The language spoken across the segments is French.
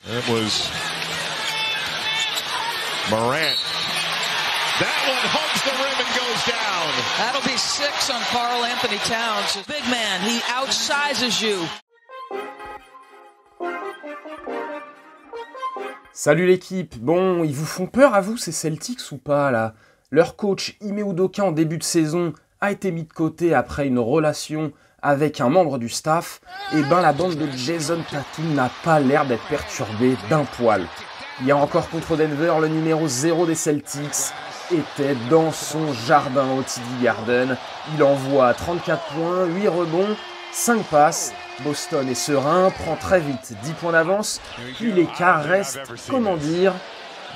It was Morant. That one hugs the rim and goes down. That'll be 6 on Karl Anthony Towns. Big man, he outsizes you. Salut l'équipe. Bon, ils vous font peur à vous ces Celtics ou pas là? Leur coach Ime Udoka en début de saison a été mis de côté après une relation avec un membre du staff. Et ben la bande de Jason Tatum n'a pas l'air d'être perturbée d'un poil. Hier encore contre Denver, le numéro 0 des Celtics était dans son jardin au TD Garden. Il envoie 34 points, 8 rebonds, 5 passes. Boston est serein, prend très vite 10 points d'avance, puis l'écart reste, comment dire,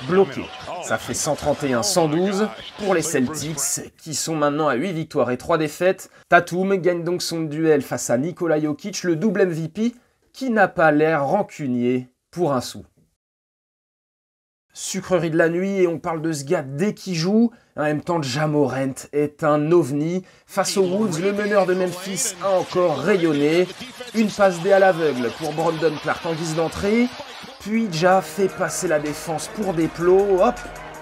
bloqué. Ça fait 131-112 pour les Celtics, qui sont maintenant à 8 victoires et 3 défaites. Tatum gagne donc son duel face à Nikola Jokic, le double MVP, qui n'a pas l'air rancunier pour un sou. Sucrerie de la nuit, et on parle de ce gars dès qu'il joue. En même temps, Ja Morant est un ovni. Face aux Wolves, le meneur de Memphis a encore rayonné. Une passe D à l'aveugle pour Brandon Clark en guise d'entrée. Puis Ja fait passer la défense pour des plots. Hop,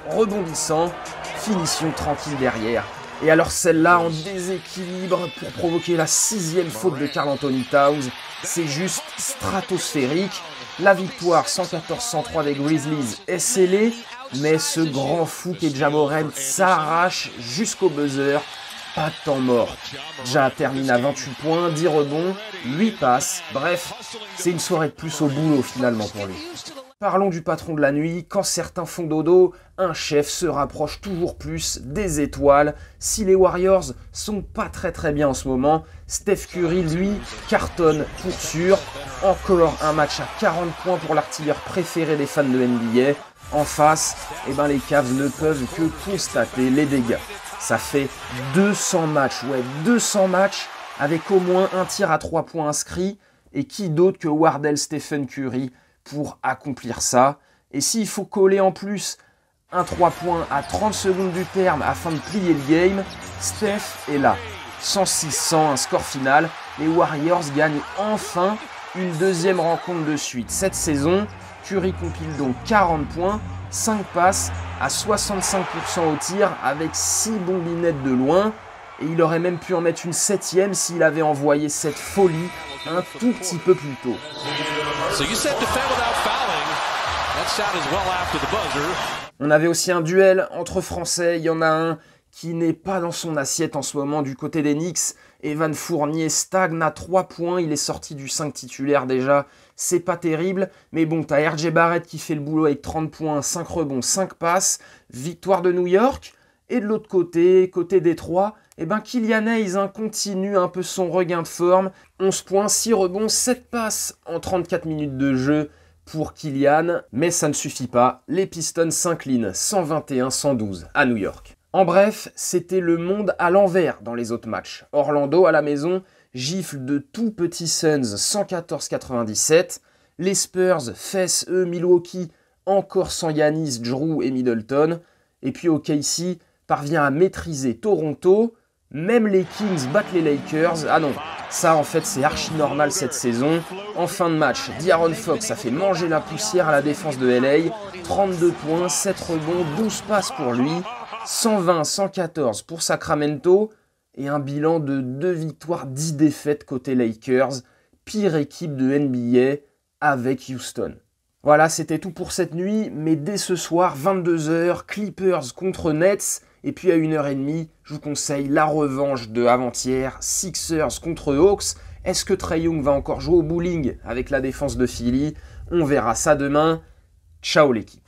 rebondissant. Finition tranquille derrière. Et alors celle-là en déséquilibre pour provoquer la 6e faute de Karl Anthony Towns. C'est juste stratosphérique. La victoire 114-103 des Grizzlies est scellée, mais ce grand fou qu'est Ja Morant s'arrache jusqu'au buzzer. Pas de temps mort. Ja termine à 28 points, 10 rebonds, 8 passes. Bref, c'est une soirée de plus au boulot finalement pour lui. Parlons du patron de la nuit. Quand certains font dodo, un chef se rapproche toujours plus des étoiles. Si les Warriors sont pas très bien en ce moment, Steph Curry, lui, cartonne pour sûr. Encore un match à 40 points pour l'artilleur préféré des fans de NBA. En face, les Cavs ne peuvent que constater les dégâts. Ça fait 200 matchs, 200 matchs avec au moins un tir à 3 points inscrit. Et qui d'autre que Wardell Stephen Curry pour accomplir ça? Et s'il faut coller en plus un 3 points à 30 secondes du terme afin de plier le game, Steph est là. 106-100, un score final. Les Warriors gagnent enfin une deuxième rencontre de suite. Cette saison, Curry compile donc 40 points, 5 passes à 65% au tir avec 6 bombinettes de loin. Et il aurait même pu en mettre une 7e s'il avait envoyé cette folie un tout petit peu plus tôt. On avait aussi un duel entre Français, il y en a un qui n'est pas dans son assiette en ce moment du côté des Knicks. Evan Fournier stagne à 3 points, il est sorti du 5 titulaire déjà, c'est pas terrible. Mais bon, t'as RJ Barrett qui fait le boulot avec 30 points, 5 rebonds, 5 passes, victoire de New York. Et de l'autre côté Détroit, Killian Hayes continue un peu son regain de forme. 11 points, 6 rebonds, 7 passes en 34 minutes de jeu pour Killian. Mais ça ne suffit pas, les Pistons s'inclinent 121-112 à New York. En bref, c'était le monde à l'envers dans les autres matchs. Orlando à la maison gifle de tout petits Suns 114-97. Les Spurs fessent eux Milwaukee encore sans Giannis, Jrue et Middleton. Et puis OKC parvient à maîtriser Toronto. Même les Kings battent les Lakers. Ah non, ça en fait c'est archi normal cette saison. En fin de match, De'Aaron Fox a fait manger la poussière à la défense de LA. 32 points, 7 rebonds, 12 passes pour lui. 120-114 pour Sacramento. Et un bilan de 2 victoires, 10 défaites côté Lakers. Pire équipe de NBA avec Houston. Voilà, c'était tout pour cette nuit. Mais dès ce soir, 22h, Clippers contre Nets. Et puis à 1h30, je vous conseille la revanche de avant-hier, Sixers contre Hawks. Est-ce que Trae Young va encore jouer au bowling avec la défense de Philly? On verra ça demain. Ciao l'équipe.